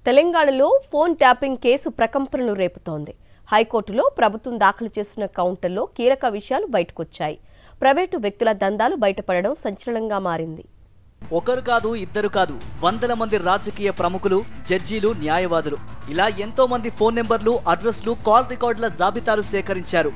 తెలంగాణలో phone tapping case ప్రకంపనలు రేపుతోంది. హైకోర్టులో ప్రభుత్వం దాఖలు చేసిన కౌంటర్లో కీలక విషయాలు బయటకొచ్చాయి. ప్రైవేటు వ్యక్తుల దందాలు బయటపడడం సంచలనంగా మారింది. ఒకరు కాదు, ఇద్దరు కాదు, వందల మంది రాజకీయ ప్రముఖులు, జడ్జీలు, న్యాయవాదులు ఇలా ఎంతో మంది ఫోన్ నెంబర్లు, అడ్రస్లు, కాల్ రికార్డుల జాబితాలు సేకరించారు.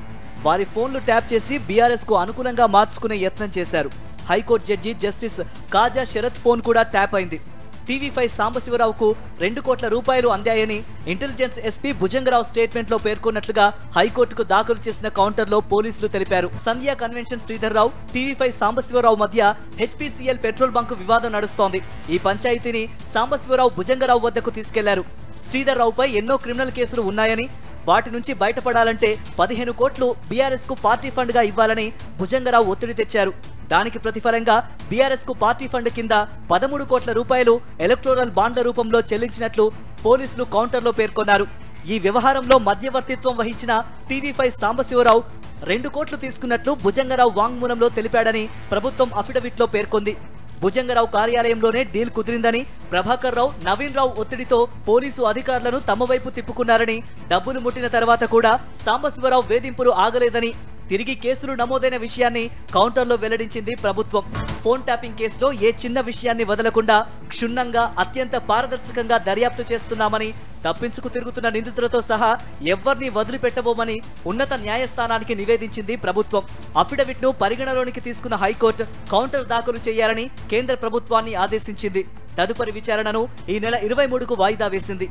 వారి ఫోన్లు ట్యాప్ చేసి బీఆర్ఎస్ కు అనుకూలంగా మార్చుకునే యత్నం చేశారు. హైకోర్టు జడ్జి జస్టిస్ కాజా శరత్ ఫోన్ కూడా ట్యాప్ అయింది. టీవీ5 సాంబశివరావుకు 2 కోట్ల రూపాయలు అందాయని ఇంటెలిజెన్స్ ఎస్పీ భుజంగరావు స్టేట్మెంట్ లో పేర్కొన్నట్లుగా హైకోర్టుకు దాఖలు చేసిన కౌంటర్లో పోలీసులు తెలిపారు. సంధ్యా కన్వెన్షన్ శ్రీధర్రావు, టీవీ5 సాంబశివరావు మధ్య హెచ్పీసీఎల్ పెట్రోల్ బంకు వివాదం నడుస్తోంది. ఈ పంచాయతీని సాంబశివరావు భుజంగరావు వద్దకు తీసుకెళ్లారు. శ్రీధర్రావుపై ఎన్నో క్రిమినల్ కేసులు ఉన్నాయని, వాటి నుంచి బయటపడాలంటే 15 కోట్లు బీఆర్ఎస్ కు పార్టీ ఫండ్ గా ఇవ్వాలని భుజంగరావు ఒత్తిడి తెచ్చారు. దానికి ప్రతిఫలంగా బీఆర్ఎస్ కు పార్టీ ఫండ్ కింద 13 కోట్ల రూపాయలు ఎలక్టోరల్ బాండ్ల రూపంలో చెల్లించినట్లు పోలీసులు కౌంటర్లో పేర్కొన్నారు. ఈ వ్యవహారంలో మధ్యవర్తిత్వం వహించిన టీవీ5 సాంబశివరావు 2 కోట్లు తీసుకున్నట్లు భుజంగరావు వాంగ్మూలంలో తెలిపాడని ప్రభుత్వం అఫిడవిట్లో పేర్కొంది. భుజంగరావు కార్యాలయంలోనే డీల్ కుదిరిందని, ప్రభాకర్ రావు, నవీన్ రావు ఒత్తిడితో పోలీసు అధికారులను తమ వైపు తిప్పుకున్నారని, డబ్బులు ముట్టిన తర్వాత కూడా సాంబశివరావు వేధింపులు ఆగలేదని తిరిగి కేసులు నమోదైన విషయాన్ని కౌంటర్లో వెల్లడించింది ప్రభుత్వం. ఫోన్ ట్యాపింగ్ కేసులో ఏ చిన్న విషయాన్ని వదలకుండా క్షుణ్ణంగా, అత్యంత పారదర్శకంగా దర్యాప్తు చేస్తున్నామని, తప్పించుకు తిరుగుతున్న నిందితులతో సహా ఎవ్వరిని వదిలిపెట్టబోమని ఉన్నత న్యాయస్థానానికి నివేదించింది ప్రభుత్వం. అఫిడవిట్ ను పరిగణలోనికి తీసుకున్న హైకోర్టు కౌంటర్ దాఖలు చేయాలని కేంద్ర ప్రభుత్వాన్ని ఆదేశించింది. తదుపరి విచారణను ఈ నెల 23కు వాయిదా వేసింది.